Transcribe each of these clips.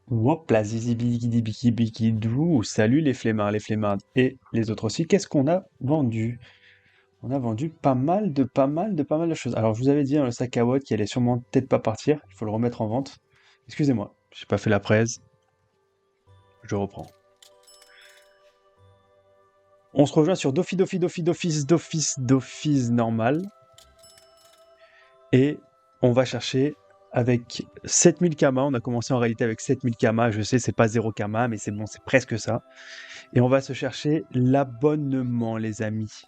Hop là, zizi biki biki biki dou. Salut les flemmards et les autres aussi. Qu'est-ce qu'on a vendu? On a vendu pas mal de choses. Alors, je vous avais dit, hein, le sac à Watt qui allait sûrement peut-être pas partir. Il faut le remettre en vente. Excusez-moi, j'ai pas fait la presse. Je reprends. On se rejoint sur d'office normal. Et on va chercher avec 7000 kamas. On a commencé en réalité avec 7000 kamas. Je sais, c'est pas 0 kamas, mais c'est bon, c'est presque ça. Et on va se chercher l'abonnement, les amis.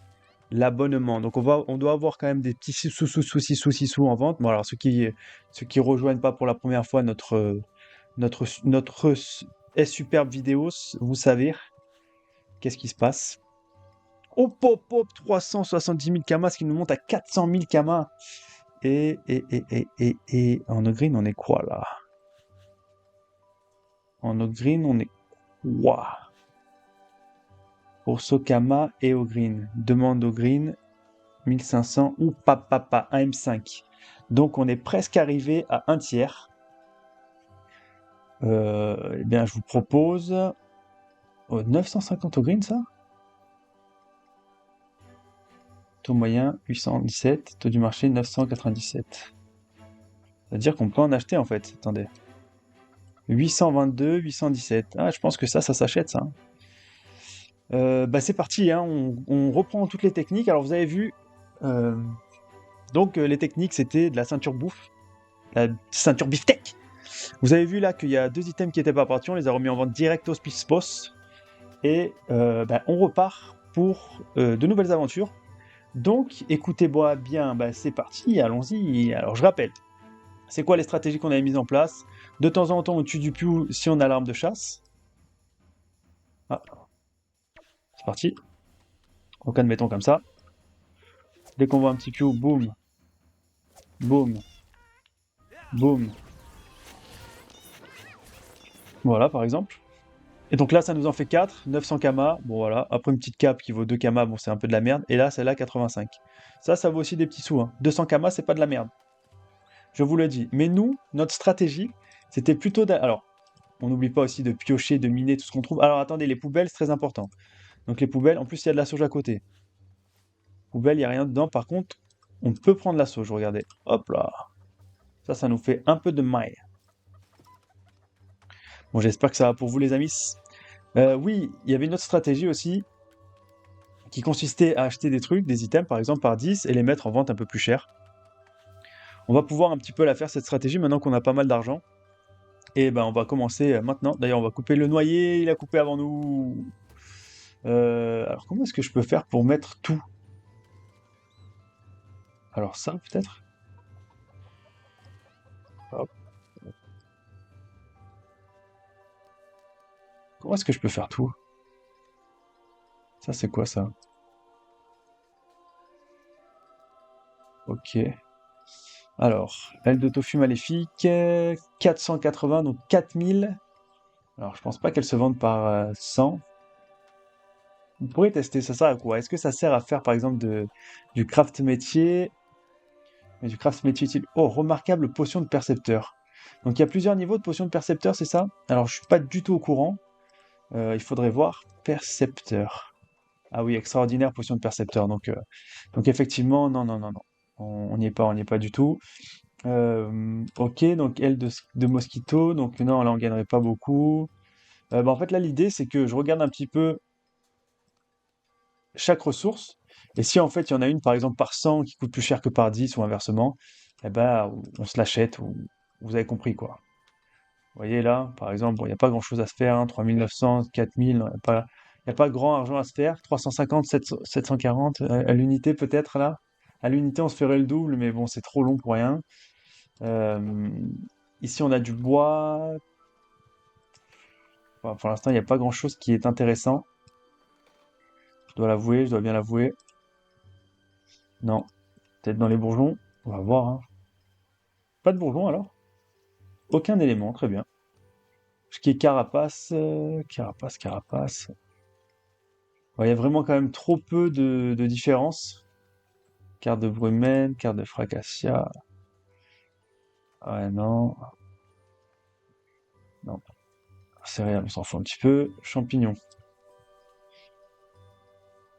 L'abonnement. Donc on doit avoir quand même des petits sous en vente. Bon alors ceux qui rejoignent pas pour la première fois notre superbe vidéo, vous savez qu'est-ce qui se passe. Hop hop hop, 370 000 kamas, ce qui nous monte à 400 000 kamas. Et en no green on est quoi là? En no green on est quoi? Pour Sokama et au green. Demande au green 1500 ou papa, un M5. Donc on est presque arrivé à un tiers. Eh bien, je vous propose 950 au green, ça? Taux moyen 817, taux du marché 997. C'est-à-dire qu'on peut en acheter en fait. Attendez. 822, 817. Ah, je pense que ça s'achète ça. Bah c'est parti, hein, on reprend toutes les techniques. Alors vous avez vu, euh, donc les techniques c'était de la ceinture bouffe, la ceinture beefsteak. Vous avez vu là qu'il y a deux items qui n'étaient pas partis, on les a remis en vente direct au Boss. Et bah, on repart pour de nouvelles aventures. Donc écoutez-moi bien, bah, c'est parti, allons-y. Alors je rappelle, c'est quoi les stratégies qu'on avait mises en place? De temps en temps on tue du piou si on a l'arme de chasse. Ah, c'est parti. Donc admettons comme ça. Dès qu'on voit un petit piou, boum, boum, boum. Voilà par exemple. Et donc là, ça nous en fait 4, 900 kamas, bon voilà, après une petite cape qui vaut 2 kamas, bon c'est un peu de la merde, et là, celle-là, 85. Ça vaut aussi des petits sous, hein. 200 kamas, c'est pas de la merde, je vous le dis. Mais nous, notre stratégie, c'était plutôt... Alors, on n'oublie pas aussi de piocher, de miner tout ce qu'on trouve. Alors attendez, les poubelles, c'est très important. Donc les poubelles, en plus, il y a de la sauge à côté. Poubelle, il n'y a rien dedans, par contre, on peut prendre la sauge, regardez. Hop là, ça nous fait un peu de maille. Bon, j'espère que ça va pour vous, les amis. Oui, il y avait une autre stratégie aussi, qui consistait à acheter des trucs, des items par exemple par 10 et les mettre en vente un peu plus cher. On va pouvoir un petit peu la faire cette stratégie maintenant qu'on a pas mal d'argent. Et ben on va commencer maintenant. D'ailleurs on va couper le noyer, il a coupé avant nous. Alors comment est-ce que je peux faire pour mettre tout? Alors ça peut-être? Hop. Comment est-ce que je peux faire tout? Ça c'est quoi ça? Ok. Alors, aile de tofu maléfique, 480, donc 4000. Alors je pense pas qu'elles se vendent par 100. Vous pourrez tester, ça sert à quoi? Est-ce que ça sert à faire par exemple du craft métier? Mais du craft métier utile. Oh, remarquable potion de percepteur. Donc il y a plusieurs niveaux de potion de percepteur, c'est ça? Alors je suis pas du tout au courant. Il faudrait voir percepteur. Ah oui, extraordinaire potion de percepteur. Donc effectivement, non, non, non, non. On n'y est pas, on n'y est pas du tout. Ok, donc aile de mosquito. Donc non, là on gagnerait pas beaucoup. Bah, en fait là l'idée c'est que je regarde un petit peu chaque ressource. Et si en fait il y en a une par exemple par 100 qui coûte plus cher que par 10 ou inversement, eh ben on se l'achète, ou vous avez compris quoi. Vous voyez là, par exemple, bon, il n'y a pas grand chose à se faire, hein, 3900, 4000, il y a pas grand argent à se faire, 350, 740, à l'unité peut-être là. À l'unité on se ferait le double, mais bon c'est trop long pour rien. Euh, Ici on a du bois. Enfin, pour l'instant il n'y a pas grand chose qui est intéressant. Je dois l'avouer, je dois bien l'avouer. Non, peut-être dans les bourgeons, on va voir, hein. Pas de bourgeons alors? Aucun élément, très bien. Ce qui est carapace, carapace. Ouais, il y a vraiment quand même trop peu de différence. Carte de Brumen, carte de Fracassia. Ouais, non, non. Céréales, on s'en fout un petit peu. Champignons.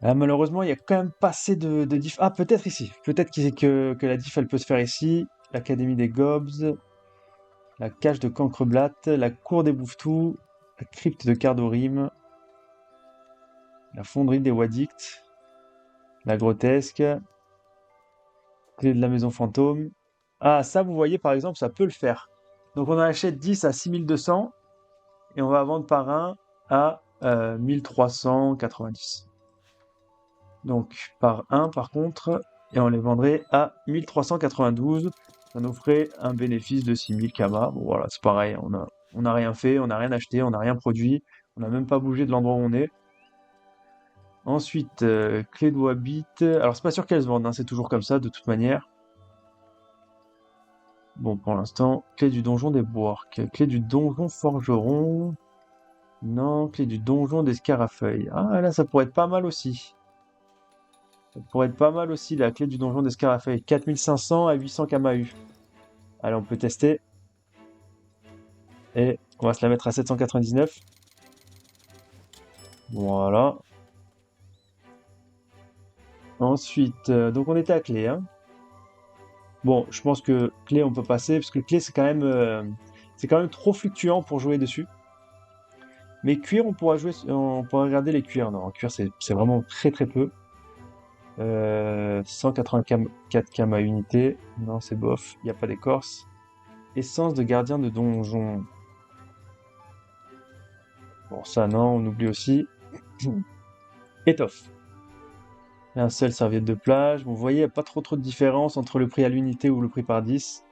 Ah, malheureusement, il y a quand même pas assez de diff. Ah, peut-être ici. Peut-être que la diff, elle peut se faire ici. L'Académie des Gobs, la cage de Cancreblatt, la cour des Bouvetous, la crypte de Cardorim, la fonderie des Wadicts, la grotesque, clé de la maison fantôme. Ah, ça, vous voyez, par exemple, ça peut le faire. Donc, on en achète 10 à 6200 et on va vendre par un à 1390. Donc, par un, par contre, et on les vendrait à 1392. Ça nous ferait un bénéfice de 6000 kamas. Bon, voilà, c'est pareil, on a rien fait, on n'a rien acheté, on n'a rien produit, on n'a même pas bougé de l'endroit où on est. Ensuite, clé de Wabit. Alors, c'est pas sûr qu'elles se vendent, hein, c'est toujours comme ça, de toute manière. Bon, pour l'instant, clé du donjon des Bourques, clé du donjon forgeron. Non, clé du donjon des Scarafeuilles. Ah, là, ça pourrait être pas mal aussi. Ça pourrait être pas mal aussi, la clé du donjon des Scarafeuilles. 4500 à 800 KMAU. Allez, on peut tester. Et on va se la mettre à 799. Voilà. Ensuite, donc on était à clé, hein. Bon, je pense que clé, on peut passer, parce que clé, c'est quand même trop fluctuant pour jouer dessus. Mais cuir, on pourra regarder les cuirs. Non, cuir, c'est vraiment très très peu. 184 km unité. Non, c'est bof. Il n'y a pas d'écorce. Essence de gardien de donjon. Bon, ça, non, on oublie aussi. Étoffe. Et un seul serviette de plage. Bon, vous voyez, il n'y a pas trop de différence entre le prix à l'unité ou le prix par 10.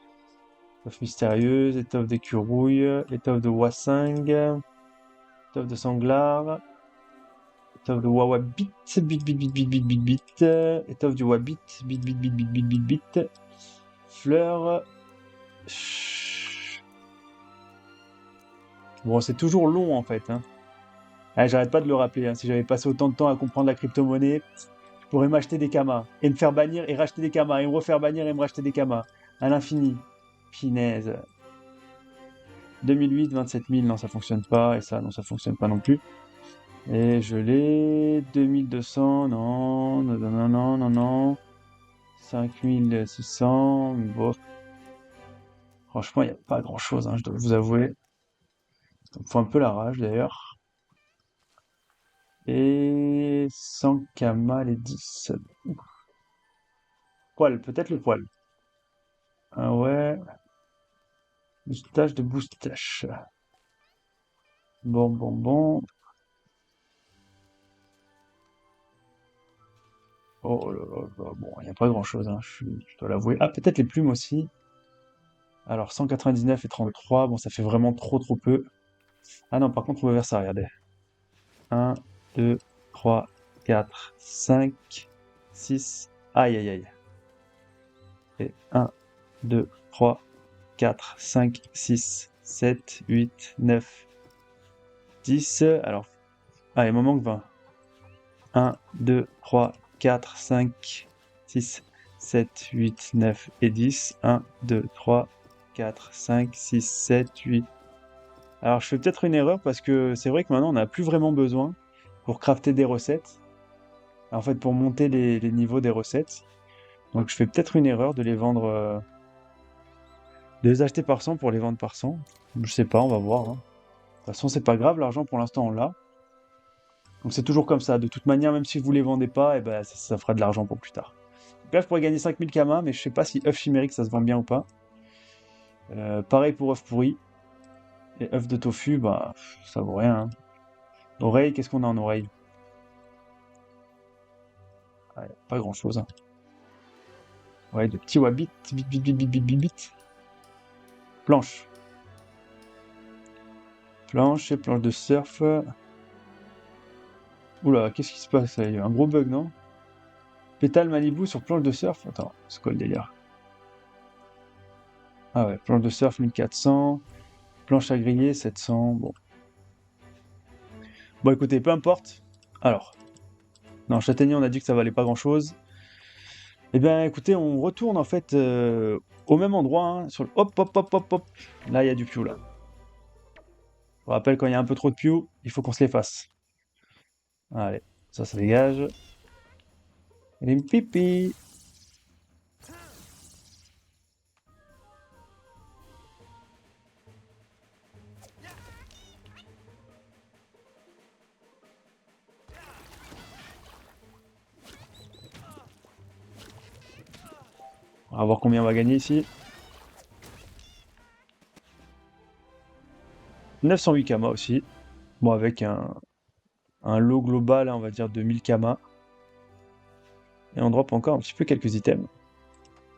Étoffe mystérieuse, étoffe d'écureuil, étoffe de Wassing, étoffe de sanglard, étoffe de Wawabit, bit bit bit bit bit bit bit, étoffe du Wabit, bit bit bit bit bit bit bit, fleurs. Bon, c'est toujours long en fait, hein. Ah, j'arrête pas de le rappeler, hein. Si j'avais passé autant de temps à comprendre la crypto-monnaie, je pourrais m'acheter des kamas et me faire bannir et racheter des kamas et me refaire bannir et me racheter des kamas à l'infini. Pinaise. 2008, 27 000, non, ça fonctionne pas. Et ça, non, ça fonctionne pas non plus. Et je l'ai. 2200, non, non, non, non, non, non, non. 5600, bon. Franchement, il n'y a pas grand chose, hein, je dois vous avouer. Ça me fout un peu la rage d'ailleurs. Et 100 kamas, les 10. Poil, peut-être le poil. Ah ouais. Moustache de boustache. Bon, bon, bon. Oh là là là, bon, il n'y a pas grand-chose, hein, je dois l'avouer. Ah, peut-être les plumes aussi. Alors, 199 et 33, bon, ça fait vraiment trop peu. Ah non, par contre, on va vers ça, regardez. 1, 2, 3, 4, 5, 6. Aïe, aïe, aïe. Et 1, 2, 3, 4, 5, 6, 7, 8, 9, 10. Alors, ah, il m'en manque 20. 1, 2, 3, 4, 5, 6, 7, 8, 9 et 10. 1, 2, 3, 4, 5, 6, 7, 8. Alors je fais peut-être une erreur parce que c'est vrai que maintenant on n'a plus vraiment besoin pour crafter des recettes. En fait, pour monter les niveaux des recettes. Donc je fais peut-être une erreur de les vendre, de les acheter par 100 pour les vendre par 100. Je sais pas, on va voir, hein. De toute façon, c'est pas grave, l'argent pour l'instant on l'a. Donc c'est toujours comme ça. De toute manière, même si vous les vendez pas, eh ben, ça fera de l'argent pour plus tard. Donc là, je pourrais gagner 5000 kamas, mais je sais pas si œuf chimérique ça se vend bien ou pas. Pareil pour œuf pourri. Et œuf de tofu, bah, ça vaut rien, hein. Oreille, qu'est-ce qu'on a en oreille? Ah, y a pas grand-chose, hein. Ouais, de petits wabbits, bit bit bit bit bit bit bit. Planche. Planche et planche de surf. Oula, qu'est-ce qui se passe? Il y a un gros bug, non? Pétale Malibu sur planche de surf? Attends, c'est quoi le délire? Ah ouais, planche de surf 1400. Planche à griller 700. Bon. Bon, écoutez, peu importe. Alors, non, châtaignier, on a dit que ça valait pas grand-chose. Eh bien, écoutez, on retourne en fait au même endroit, hein, sur le... Hop, hop, hop, hop, hop. Là, il y a du piou, là. Je vous rappelle, quand il y a un peu trop de piou, il faut qu'on se les fasse. Allez, ça dégage. Rim pipi. On va voir combien on va gagner ici. 908 Kama aussi. Bon, avec un lot global, hein, on va dire, de 1000 Kama. Et on drop encore un petit peu quelques items.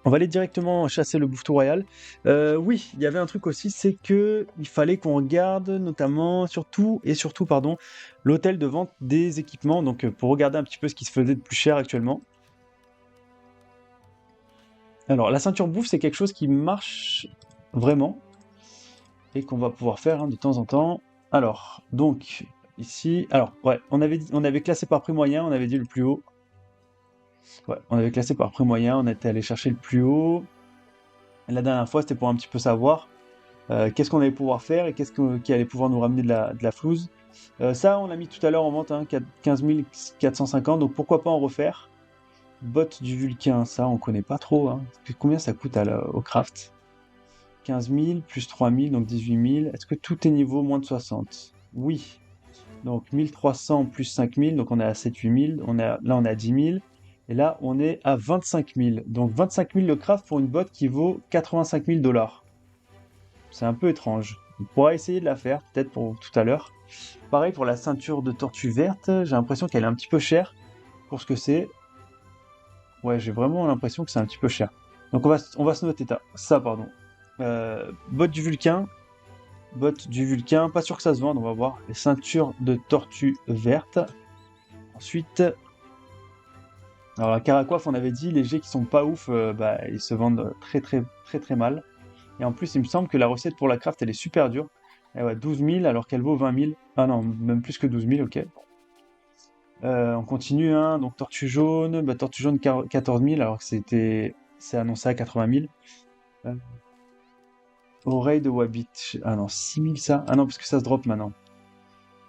On va aller directement chasser le bouffetou royal. Oui, il y avait un truc aussi, c'est que il fallait qu'on regarde notamment, surtout, pardon, l'hôtel de vente des équipements, donc pour regarder un petit peu ce qui se faisait de plus cher actuellement. Alors, la ceinture bouffe, c'est quelque chose qui marche vraiment et qu'on va pouvoir faire, hein, de temps en temps. Alors, donc, ici, alors, ouais, on avait classé par prix moyen, on avait dit le plus haut. Ouais, on avait classé par prix moyen, on était allé chercher le plus haut. La dernière fois, c'était pour un petit peu savoir qu'est-ce qu'on allait pouvoir faire et qui allait pouvoir nous ramener de la flouze. Ça, on l'a mis tout à l'heure en vente, hein, 15 450, donc pourquoi pas en refaire. Botte du Vulcain, ça, on connaît pas trop, hein. Combien ça coûte au craft? 15 000 plus 3 000, donc 18 000. Est-ce que tout est niveau moins de 60? Oui. Donc 1300 plus 5 000, donc on est à 7-8 000. Là, on est à 10 000. Et là, on est à 25 000. Donc 25 000 le craft pour une botte qui vaut 85 000 $. C'est un peu étrange. On pourra essayer de la faire, peut-être pour tout à l'heure. Pareil pour la ceinture de tortue verte, j'ai l'impression qu'elle est un petit peu chère pour ce que c'est. Ouais, j'ai vraiment l'impression que c'est un petit peu cher. Donc on va se noter ça, pardon. Botte du Vulcain. Botte du Vulcain, pas sûr que ça se vende, on va voir. Les ceintures de tortue verte. Ensuite, alors la caracoiffe, on avait dit, les jets qui sont pas ouf, bah, ils se vendent très mal. Et en plus, il me semble que la recette pour la craft, elle est super dure. Elle va 12 000 alors qu'elle vaut 20 000. Ah non, même plus que 12 000, ok. On continue, hein. Donc tortue jaune, bah, tortue jaune 14 000 alors que c'est annoncé à 80 000. Euh, Oreille de Wabbit, ah non, 6 000 ça. Ah non, parce que ça se drop maintenant.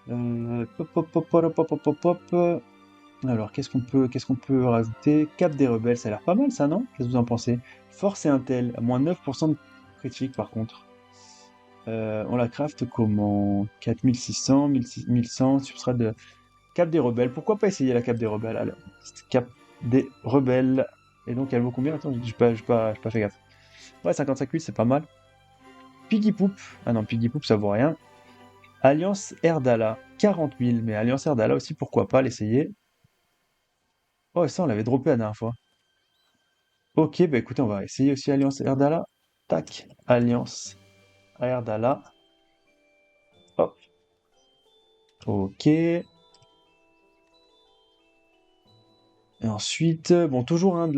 Pop, pop, pop, pop, pop, pop, pop, pop. Alors, qu'est-ce qu'on peut rajouter? Cap des rebelles, ça a l'air pas mal ça, non? Qu'est-ce que vous en pensez? Force et Intel, à moins 9% de critique par contre. On la craft comment? 4600, 1100, substrat de... Cap des rebelles, pourquoi pas essayer la cape des rebelles? Alors, cap des rebelles. Et donc elle vaut combien? Attends, j'ai pas fait gaffe. Ouais, 55 000, c'est pas mal. Piggy Poop, ah non, Piggy Poop ça vaut rien. Alliance Erdala, 40 000, mais Alliance Erdala aussi, pourquoi pas l'essayer? Oh, ça on l'avait droppé la dernière fois. Ok, bah écoutez, on va essayer aussi Alliance Erdala. Tac, Alliance Erdala. Hop, ok. Et ensuite, bon, toujours, hein, de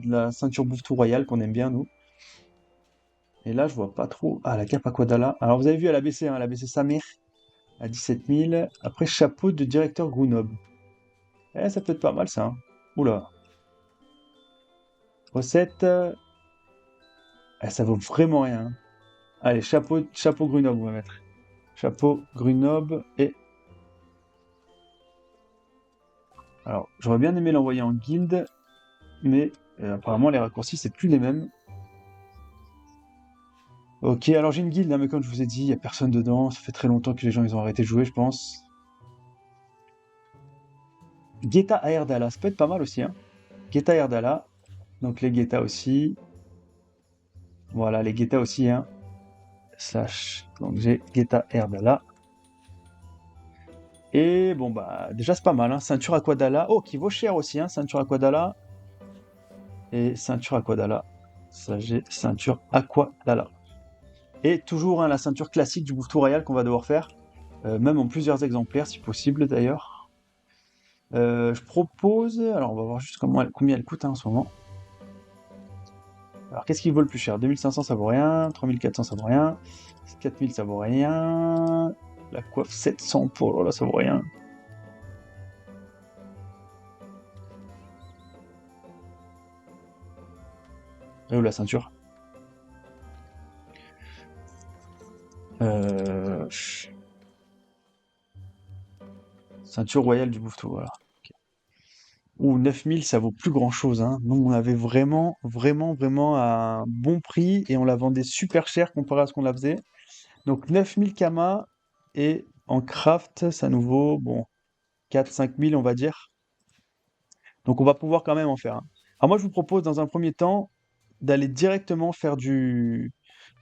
la ceinture Bouffetou Royale qu'on aime bien, nous. Et là, je vois pas trop. Ah, la cape Aquadala. Alors, vous avez vu, elle a baissé, hein, elle a baissé sa mère à 17 000. Après, chapeau de directeur Grenoble. Eh, ça peut être pas mal, ça, hein. Oula. Recette. Eh, ça vaut vraiment rien, hein. Allez, chapeau Grenoble, on va mettre. Chapeau Grenoble et... Alors, j'aurais bien aimé l'envoyer en guilde, mais apparemment, les raccourcis, c'est plus les mêmes. Ok, alors j'ai une guilde, hein, mais comme je vous ai dit, il n'y a personne dedans. Ça fait très longtemps que les gens ils ont arrêté de jouer, je pense. Guetta Aerdala, ça peut être pas mal aussi, hein. Guetta Aerdala, donc les Guetta aussi. Voilà, les Guetta aussi, hein. Slash. Donc j'ai Guetta Aerdala. Et bon, bah, déjà c'est pas mal, hein. Ceinture Aquadala. Oh, qui vaut cher aussi, hein. Ceinture Aquadala. Et ceinture Aquadala. Ça, j'ai ceinture Aquadala. Et toujours, hein, la ceinture classique du Bouffetou Royal qu'on va devoir faire. Même en plusieurs exemplaires, si possible d'ailleurs. Je propose. Alors, on va voir juste combien elle coûte, hein, en ce moment. Alors, qu'est-ce qui vaut le plus cher? 2500, ça vaut rien. 3400, ça vaut rien. 4000, ça vaut rien. La coiffe 700 pour. Oh là, ça vaut rien. Et où la ceinture? Euh... Ceinture royale du bouffetou, voilà. Ou 9000, ça vaut plus grand-chose, hein. Nous, on avait vraiment un bon prix et on la vendait super cher comparé à ce qu'on la faisait. Donc 9000 Kama et en craft, ça nous vaut, bon, 4-5000, on va dire. Donc on va pouvoir quand même en faire un. Alors moi, je vous propose dans un premier temps d'aller directement faire de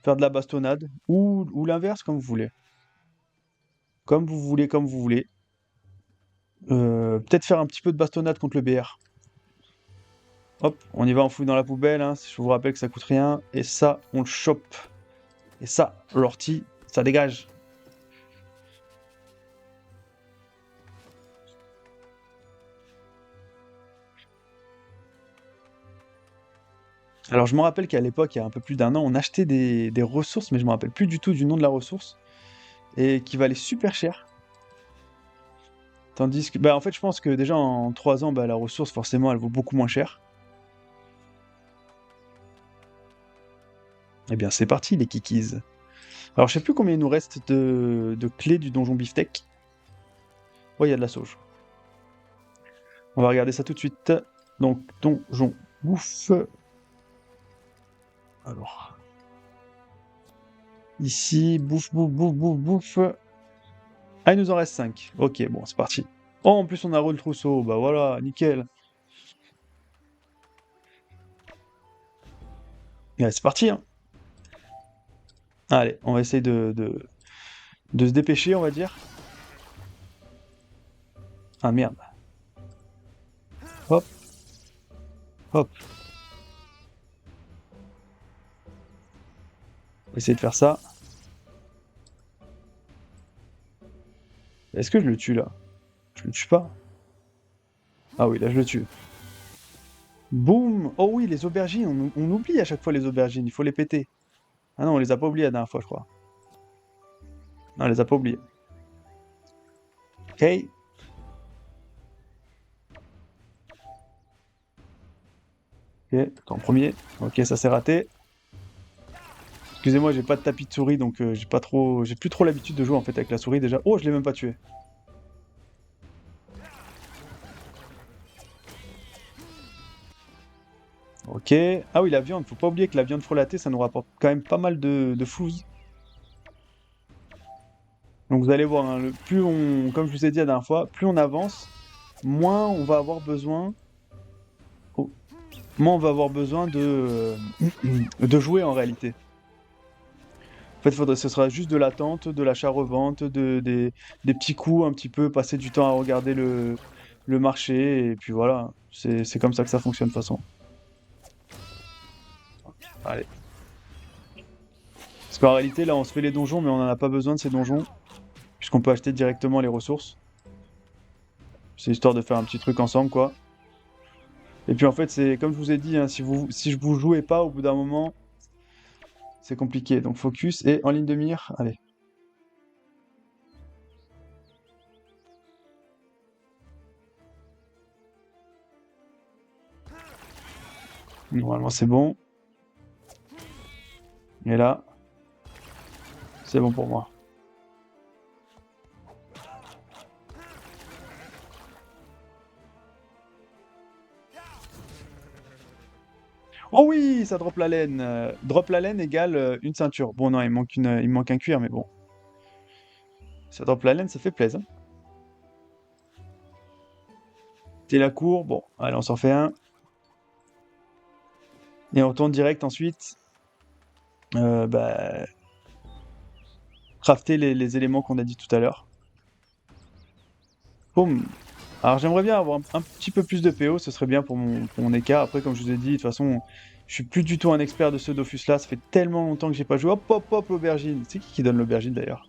la bastonnade ou l'inverse, comme vous voulez. Comme vous voulez, comme vous voulez. Peut-être faire un petit peu de bastonnade contre le BR. Hop, on y va, on fouille dans la poubelle, hein. Je vous rappelle que ça coûte rien. Et ça, on le chope. Et ça, l'ortie, ça dégage. Alors je me rappelle qu'à l'époque, il y a un peu plus d'un an, on achetait des ressources, mais je me rappelle plus du tout du nom de la ressource, et qui valait super cher. Tandis que, bah en fait, je pense que déjà en 3 ans, bah, la ressource, forcément, elle vaut beaucoup moins cher. Eh bien, c'est parti, les kikis. Alors, je sais plus combien il nous reste de clés du donjon beefsteak. Oh, il y a de la sauge. On va regarder ça tout de suite. Donc, donjon bouffe. Alors, ici, bouffe, bouffe, bouffe, bouffe, bouffe. Ah, il nous en reste 5. Ok, bon, c'est parti. Oh, en plus, on a le trousseau. Bah voilà, nickel. Ouais, c'est parti, hein. Allez, on va essayer de se dépêcher, on va dire. Ah merde. Hop, hop. On va essayer de faire ça. Est-ce que je le tue là? Je le tue pas. Ah oui, là je le tue. Boum! Oh oui, les aubergines, on oublie à chaque fois les aubergines, il faut les péter. Ah non, on les a pas oubliées la dernière fois, je crois. Non, on les a pas oubliées. Ok. Ok, en premier. Ok, ça s'est raté. Excusez-moi, j'ai pas de tapis de souris, donc j'ai plus trop l'habitude de jouer en fait avec la souris déjà. Oh, je l'ai même pas tué. Ok. Ah oui, la viande, faut pas oublier que la viande frelatée, ça nous rapporte quand même pas mal de flouze. Donc vous allez voir, hein, comme je vous ai dit la dernière fois, plus on avance, moins on va avoir besoin, oh, moins on va avoir besoin de jouer en réalité. En fait, ce sera juste de l'attente, de l'achat-revente, des petits coups un petit peu, passer du temps à regarder le marché, et puis voilà, c'est comme ça que ça fonctionne de toute façon. Allez. Parce qu'en réalité, là, on se fait les donjons, mais on n'en a pas besoin de ces donjons, puisqu'on peut acheter directement les ressources. C'est histoire de faire un petit truc ensemble, quoi. Et puis en fait, c'est comme je vous ai dit, hein, si je vous jouez pas, au bout d'un moment, c'est compliqué. Donc focus et en ligne de mire, allez. Normalement, c'est bon. Et là, c'est bon pour moi. Oh oui, ça drop la laine. Drop la laine égale une ceinture. Bon, non, il me manque un cuir, mais bon. Ça drop la laine, ça fait plaisir. C'est la cour. Bon, allez, on s'en fait un. Et on retourne direct ensuite. Bah, crafter les éléments qu'on a dit tout à l'heure. Boum. Alors j'aimerais bien avoir un petit peu plus de PO, ce serait bien pour mon écart. Après, comme je vous ai dit, de toute façon, je suis plus du tout un expert de ce Dofus-là. Ça fait tellement longtemps que j'ai pas joué. Hop, hop, hop, l'aubergine. C'est qui donne l'aubergine d'ailleurs?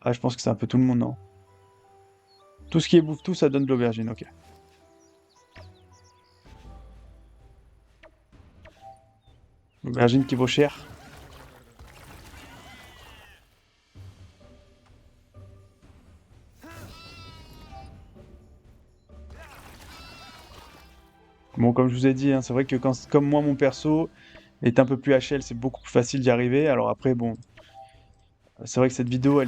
Ah, je pense que c'est un peu tout le monde, non? Tout ce qui est bouffe tout, ça donne de l'aubergine, ok. L'aubergine qui vaut cher. Bon, comme je vous ai dit, hein, c'est vrai que comme moi, mon perso est un peu plus HL, c'est beaucoup plus facile d'y arriver. Alors après, bon, c'est vrai que cette vidéo,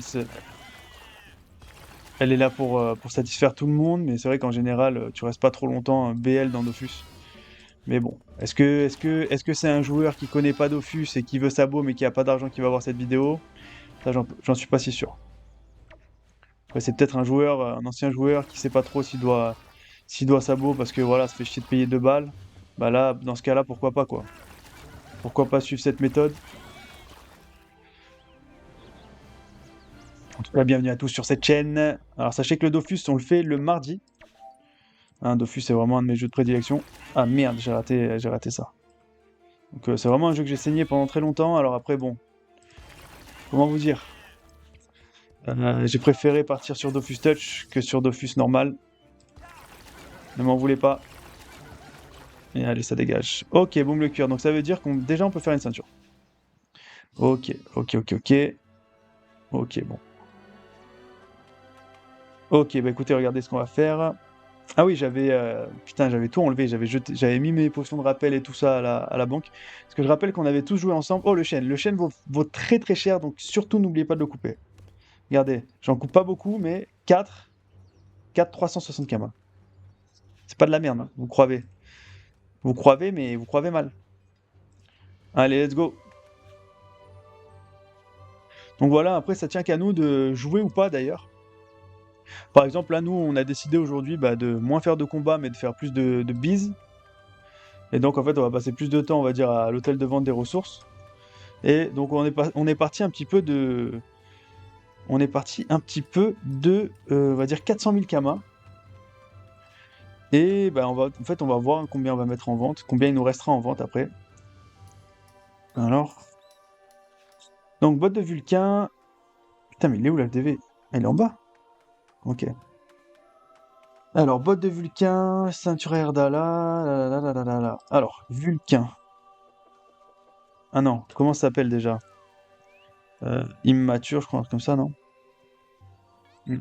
Elle est là pour satisfaire tout le monde, mais c'est vrai qu'en général, tu restes pas trop longtemps BL dans Dofus. Mais bon, est-ce que c'est un joueur qui connaît pas Dofus et qui veut Sabo mais qui a pas d'argent qui va voir cette vidéo? Ça, j'en suis pas si sûr. Après, c'est peut-être un joueur, un ancien joueur qui sait pas trop s'il doit Sabo parce que voilà, ça fait chier de payer 2 balles. Bah là, dans ce cas-là, pourquoi pas quoi? Pourquoi pas suivre cette méthode? En tout cas, bienvenue à tous sur cette chaîne. Alors sachez que le Dofus, on le fait le mardi. Hein, Dofus, c'est vraiment un de mes jeux de prédilection. Ah merde, j'ai raté ça. Donc c'est vraiment un jeu que j'ai saigné pendant très longtemps. Alors après, bon, comment vous dire? J'ai préféré partir sur Dofus Touch que sur Dofus normal. Ne m'en voulez pas. Et allez, ça dégage. Ok, boum le cuir. Donc ça veut dire qu'on déjà on peut faire une ceinture. Ok, ok, ok, ok. Ok, bon. Ok, bah écoutez, regardez ce qu'on va faire. Ah oui, putain, j'avais tout enlevé. J'avais mis mes potions de rappel et tout ça à la banque. Parce que je rappelle qu'on avait tous joué ensemble. Oh, le chêne. Le chêne vaut très très cher, donc surtout n'oubliez pas de le couper. Regardez, j'en coupe pas beaucoup, mais 4 360 km. C'est pas de la merde, hein, vous croyez. Vous croyez, mais vous croyez mal. Allez, let's go. Donc voilà, après, ça tient qu'à nous de jouer ou pas d'ailleurs. Par exemple, là, nous, on a décidé aujourd'hui de moins faire de combats, mais de faire plus de bises. Et donc, en fait, on va passer plus de temps, on va dire, à l'hôtel de vente des ressources. Et donc, on est parti un petit peu de. On est parti un petit peu de, on va dire, 400 000 kamas. Et en fait, on va voir combien on va mettre en vente, combien il nous restera en vente après. Alors. Donc, botte de Vulcain. Putain, mais il est où la LTV? Elle est en bas? Ok. Alors, botte de Vulcain, ceinture Erdala, la la la la la la. Alors, Vulcain. Ah non, comment ça s'appelle déjà? Immature, je crois, un truc comme ça, non? Hmm.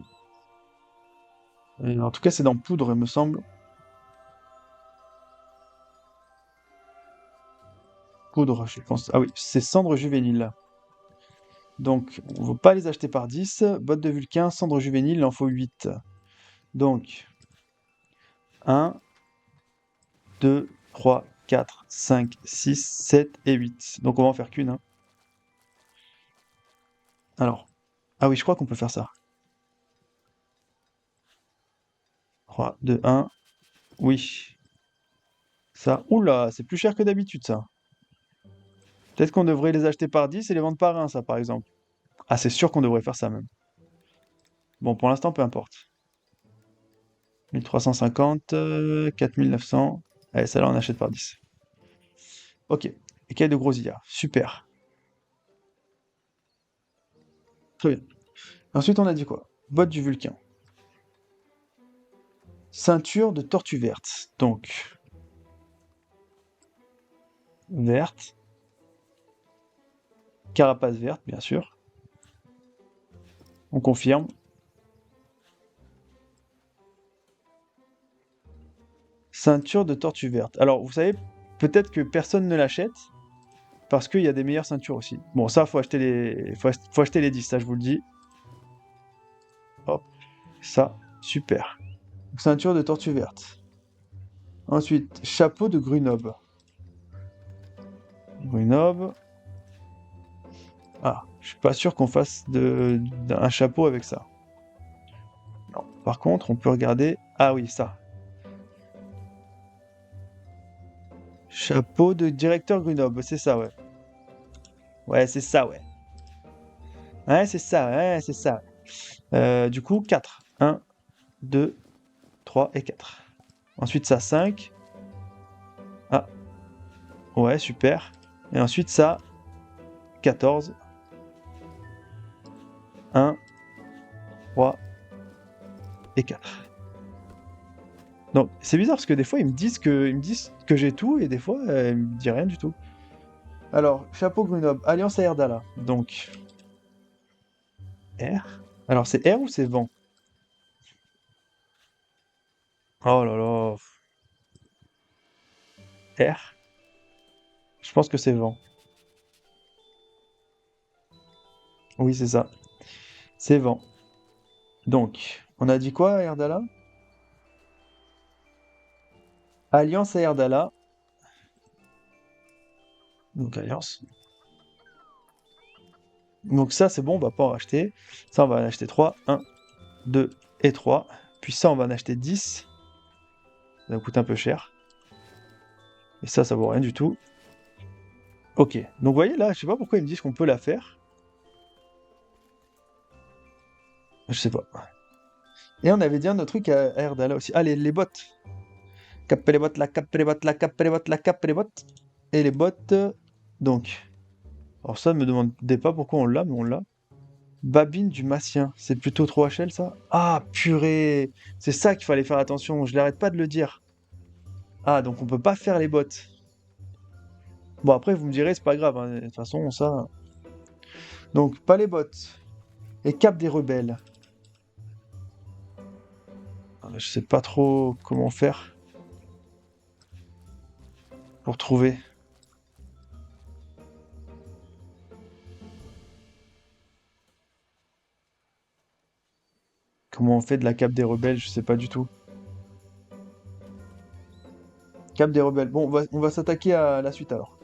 En tout cas, c'est dans Poudre, il me semble. Poudre, je pense. Ah oui, c'est Cendre Juvénile, là. Donc, on ne va pas les acheter par 10. Botte de Vulcain, Cendre Juvénile, il en faut 8. Donc, 1, 2, 3, 4, 5, 6, 7 et 8. Donc, on va en faire qu'une, hein. Alors, ah oui, je crois qu'on peut faire ça. 3, 2, 1. Oui. Ça, oula, c'est plus cher que d'habitude, ça. Peut-être qu'on devrait les acheter par 10 et les vendre par 1, ça, par exemple. Ah, c'est sûr qu'on devrait faire ça, même. Bon, pour l'instant, peu importe. 1350, 4900. Allez, celle-là, on achète par 10. Ok. Écaille de gros IA. Super. Très bien. Ensuite, on a dit quoi? Botte du Vulcain. Ceinture de tortue verte. Donc, verte. Carapace verte, bien sûr. On confirme. Ceinture de tortue verte. Alors, vous savez, peut-être que personne ne l'achète parce qu'il y a des meilleures ceintures aussi. Bon, ça, faut acheter les 10, ça, je vous le dis. Hop, ça, super. Donc, ceinture de tortue verte. Ensuite, chapeau de Grenoble. Grenoble. Ah, je suis pas sûr qu'on fasse un chapeau avec ça. Non. Par contre, on peut regarder. Ah oui, ça. Chapeau de directeur Grenoble, c'est ça, ouais. Ouais, c'est ça, ouais. Ouais, c'est ça, ouais, c'est ça. Du coup, 4. 1, 2, 3 et 4. Ensuite, ça, 5. Ah, ouais, super. Et ensuite, ça, 14. 1, 3 et 4. Donc, c'est bizarre parce que des fois, ils me disent que j'ai tout et des fois, ils me disent rien du tout. Alors, chapeau Grenoble, Alliance à Erdala. Donc, R. Alors, c'est R ou c'est vent? Oh là là. R. Je pense que c'est vent. Oui, c'est ça. C'est vent. Donc, on a dit quoi, Erdala? Alliance à Erdala. Donc, Alliance. Donc ça, c'est bon, on va pas en racheter. Ça, on va en acheter 3. 1, 2 et 3. Puis ça, on va en acheter 10. Ça coûte un peu cher. Et ça vaut rien du tout. Ok. Donc, vous voyez, là, je sais pas pourquoi ils me disent qu'on peut la faire. Je sais pas. Et on avait dit un autre truc à Erdala aussi. Ah, les bots. Cap les bots, la cap les bots, la cap les bots, la cap les bots. Et les bots. Donc. Alors ça, ne me demandez pas pourquoi on l'a, mais on l'a. Babine du Massien. C'est plutôt 3HL, ça? Ah, purée! C'est ça qu'il fallait faire attention. Je n'arrête pas de le dire. Ah, donc on peut pas faire les bots. Bon, après, vous me direz, c'est pas grave, hein. De toute façon, ça. Donc, pas les bots. Et Cap des Rebelles. Ah, je sais pas trop comment faire pour trouver. Comment on fait de la Cap des Rebelles, je sais pas du tout. Cap des Rebelles. Bon, on va s'attaquer à la suite alors.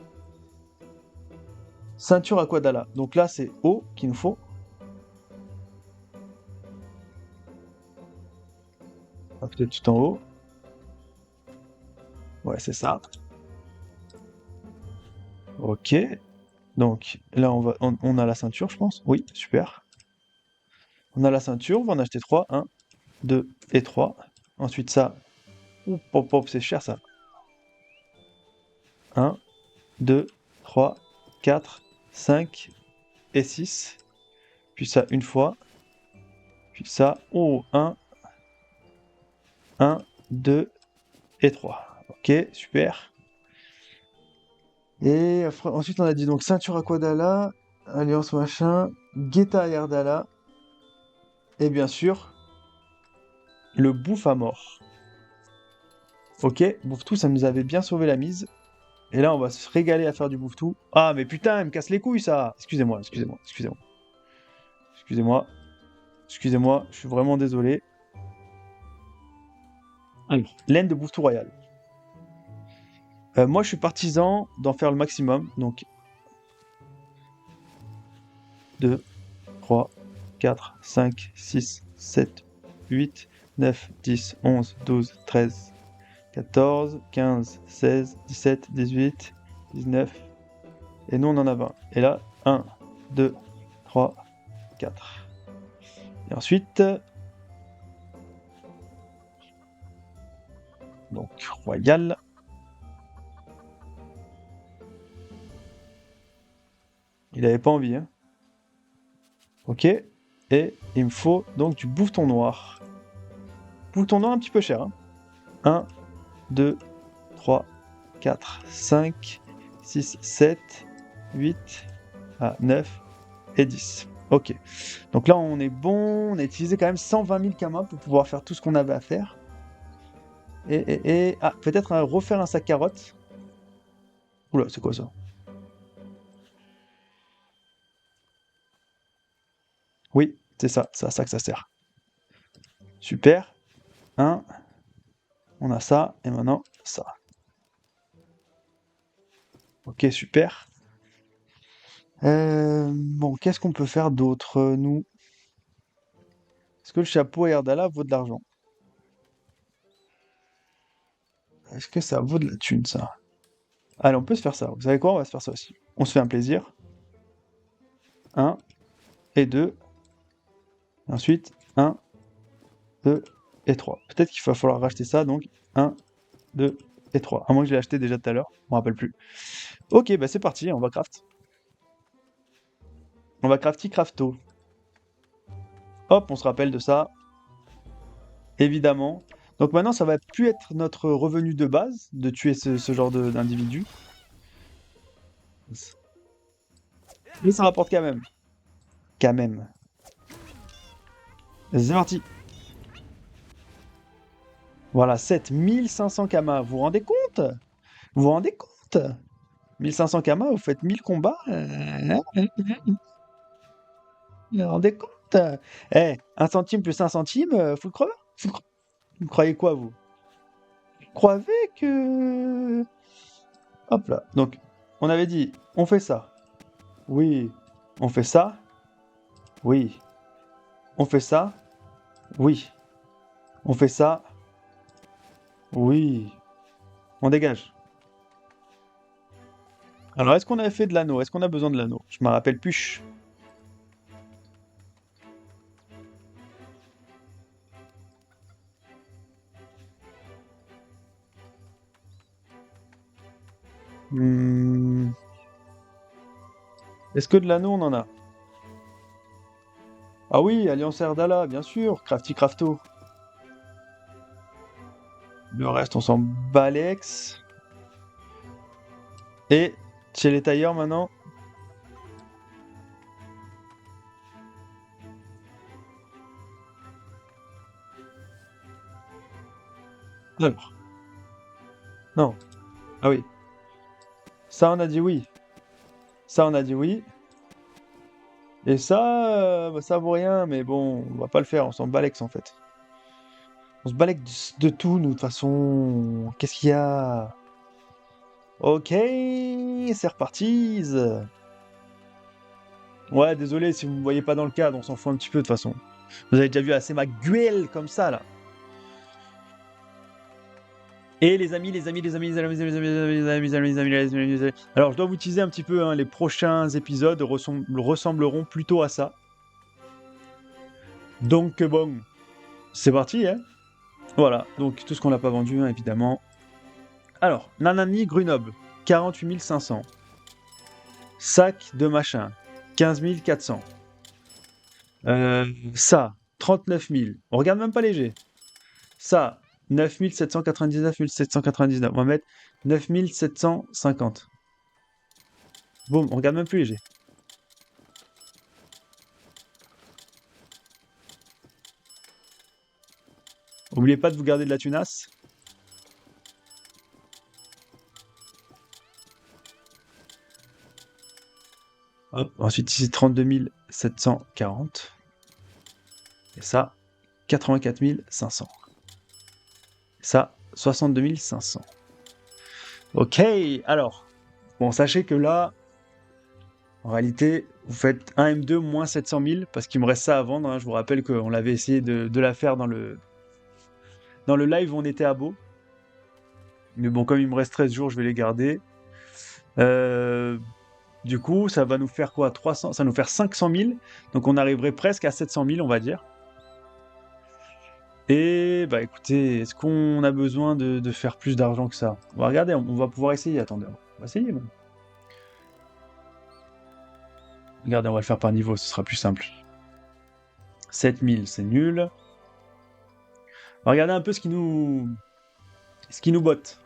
Ceinture Aquadala. Donc là, c'est O qu'il nous faut. Ah, peut-être tout en haut. Ouais, c'est ça. Ok. Donc là, on a la ceinture, je pense. Oui, super. On a la ceinture, on va en acheter 3. 1, 2 et 3. Ensuite, ça. Ouh, pop, pop, c'est cher ça. 1, 2, 3, 4, 5 et 6. Puis ça une fois. Puis ça. Oh, 1, 2 et 3. Ok, super. Et ensuite, on a dit donc ceinture Aquadala, Alliance machin, Guetta Yardala. Et bien sûr, le bouffe à mort. Ok, bouffe-tout, ça nous avait bien sauvé la mise. Et là, on va se régaler à faire du bouffe-tout. Ah, mais putain, elle me casse les couilles, ça! Excusez-moi, excusez-moi, excusez-moi. Excusez-moi, excusez-moi, je suis vraiment désolé. Alors, laine de bouffe-tout royal. Moi, je suis partisan d'en faire le maximum. Donc, 2, 3, 4, 5, 6, 7, 8, 9, 10, 11, 12, 13, 14, 15, 16, 17, 18, 19. Et nous, on en a 20. Et là, 1, 2, 3, 4. Et ensuite, donc, royal. Il avait pas envie, hein. Ok. Et il me faut donc du bouton noir. Bouton noir un petit peu cher, hein. 1, 2, 3, 4, 5, 6, 7, 8, 9 et 10. Ok. Donc là, on est bon. On a utilisé quand même 120 000 kamas pour pouvoir faire tout ce qu'on avait à faire. Ah, peut-être refaire un sac carotte. Oula, c'est quoi ça? Oui, c'est ça. C'est à ça que ça sert. Super. 1. On a ça. Et maintenant, ça. Ok, super. Bon, qu'est-ce qu'on peut faire d'autre, nous? Est-ce que le chapeau Erdala vaut de l'argent? Est-ce que ça vaut de la thune, ça? Allez, on peut se faire ça. Vous savez quoi? On va se faire ça aussi. On se fait un plaisir. 1 et 2. Ensuite, 1, 2 et 3. Peut-être qu'il va falloir racheter ça, donc 1, 2 et 3. À moins que je l'ai acheté déjà tout à l'heure. Je me rappelle plus. Ok, bah c'est parti, on va craft. On va crafty crafto. Hop, on se rappelle de ça. Évidemment. Donc maintenant, ça va plus être notre revenu de base de tuer ce genre d'individu. Mais ça rapporte quand même. Quand même. C'est parti. Voilà, 7500 kamas. Vous vous rendez compte? Vous vous rendez compte? 1500 kamas, vous faites 1000 combats? Vous vous rendez compte? Putain. Eh, 1 centime plus 1 centime, faut le croire. Vous croyez quoi, vous? Vous croyez que... Hop là. Donc, on avait dit, on fait ça. Oui. On fait ça. Oui. On fait ça. Oui. On fait ça. Oui. On dégage. Alors, est-ce qu'on avait fait de l'anneau? Est-ce qu'on a besoin de l'anneau? Je me rappelle plus. Hmm. Est-ce que de l'anneau, on en a? Ah oui, Alliance Erdala, bien sûr. Crafty Crafto. Le reste, on s'en balex. Et chez les tailleurs maintenant. Alors, non. Ah oui. Ça, on a dit oui. Ça, on a dit oui. Et ça, bah, ça vaut rien, mais bon, on va pas le faire, on s'en balex en fait. On se balex de tout, nous, de toute façon. Qu'est-ce qu'il y a? Ok, c'est reparti. Ouais, désolé si vous me voyez pas dans le cadre, on s'en fout un petit peu de toute façon. Vous avez déjà vu assez ma gueule comme ça là. Et les amis, les amis, les amis, les amis, les amis, les amis, les amis, les amis, les amis, les amis, les amis. Alors, je dois vous teaser un petit peu, hein, les prochains épisodes ressembleront plutôt à ça. Donc, bon, c'est parti, hein. Voilà, donc tout ce qu'on n'a pas vendu, hein, évidemment. Alors, Nanani Grenoble, 48 500. Sac de machin, 15 400. Ça, 39 000. On regarde même pas léger. Ça, 9 799, 799. On va mettre 9 750. Boum, on regarde même plus léger. N'oubliez pas de vous garder de la tunasse. Hop. Ensuite, ici, 32 740. Et ça, 84 500. Et ça, 62 500. Ok, alors. Bon, sachez que là, en réalité, vous faites 1 M2 moins 700 000 parce qu'il me reste ça à vendre, hein. Je vous rappelle qu'on l'avait essayé de la faire dans le live où on était à Beau. Mais bon, comme il me reste 13 jours, je vais les garder. Du coup, ça va nous faire quoi? 300, ça va nous faire 500 000. Donc on arriverait presque à 700 000, on va dire. Et bah écoutez, est-ce qu'on a besoin de faire plus d'argent que ça? On va regarder, on va pouvoir essayer. Attendez, on va essayer. Même. Regardez, on va le faire par niveau, ce sera plus simple. 7000, c'est nul. On va regarder un peu ce qui nous botte.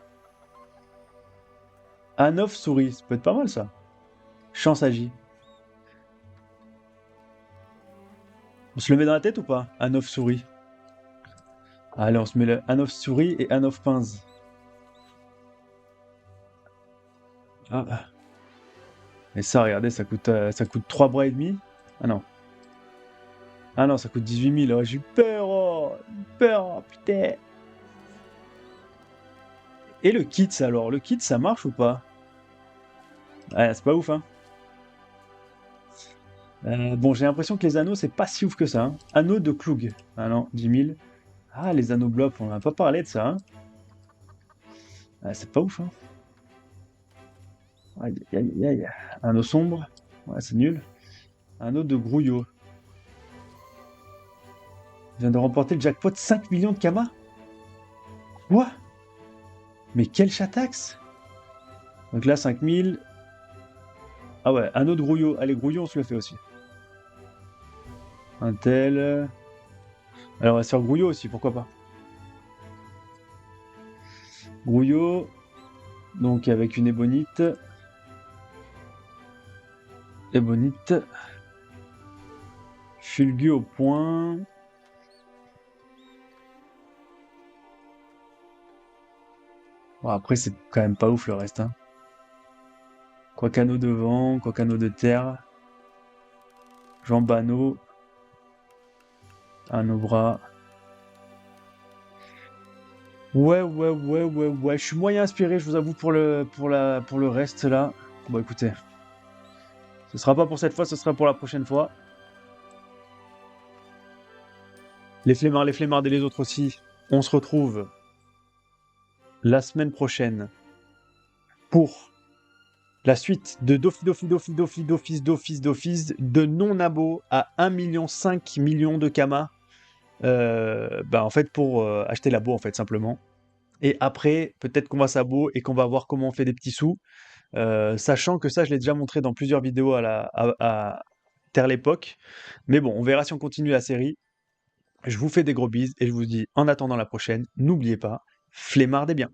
Un off souris, ça peut être pas mal ça. Chance agit. On se le met dans la tête ou pas? Un off souris. Allez, on se met un off souris et un off pince. Ah. Et ça, regardez, ça coûte 3 bras et demi. Ah non. Ah non, ça coûte 18 000. Oh, j'ai eu peur. Oh, peur, oh, putain. Et le kit, alors? Le kit, ça marche ou pas? Ouais, c'est pas ouf, hein. Bon, j'ai l'impression que les anneaux, c'est pas si ouf que ça. Hein. Anneaux de Klug. Ah non, 10 000. Ah, les anneaux blops, on n'a pas parlé de ça. Hein. Ah, c'est pas ouf, hein. Aïe, aïe, aïe. Anneau sombre. Ouais, c'est nul. Anneau de Grouillot. Il vient de remporter le jackpot 5 millions de Kama. Quoi? Mais quel chatax? Donc là, 5000. Ah ouais, anneau de Grouillot. Allez, Grouillot, on se le fait aussi. Un tel. Alors, on va se faire Grouillot aussi, pourquoi pas. Grouillot. Donc, avec une ébonite. Ébonite. Fulgu au point. Bon, après, c'est quand même pas ouf le reste. Hein. Quoi canot de vent, quoi canot de terre. Jean Bano. à nos bras. Ouais. Je suis moyen inspiré, je vous avoue, pour le reste là. Bon, écoutez, ce sera pas pour cette fois, ce sera pour la prochaine fois. Les flemmards et les autres aussi. On se retrouve la semaine prochaine pour la suite de d'office de non-abo à 1,5 million de Kama. En fait, pour acheter l'abo, en fait, simplement. Et après, peut-être qu'on va s'abo et qu'on va voir comment on fait des petits sous. Sachant que ça, je l'ai déjà montré dans plusieurs vidéos à Terre l'époque. Mais bon, on verra si on continue la série. Je vous fais des gros bises et je vous dis en attendant la prochaine, n'oubliez pas, flemmardez bien.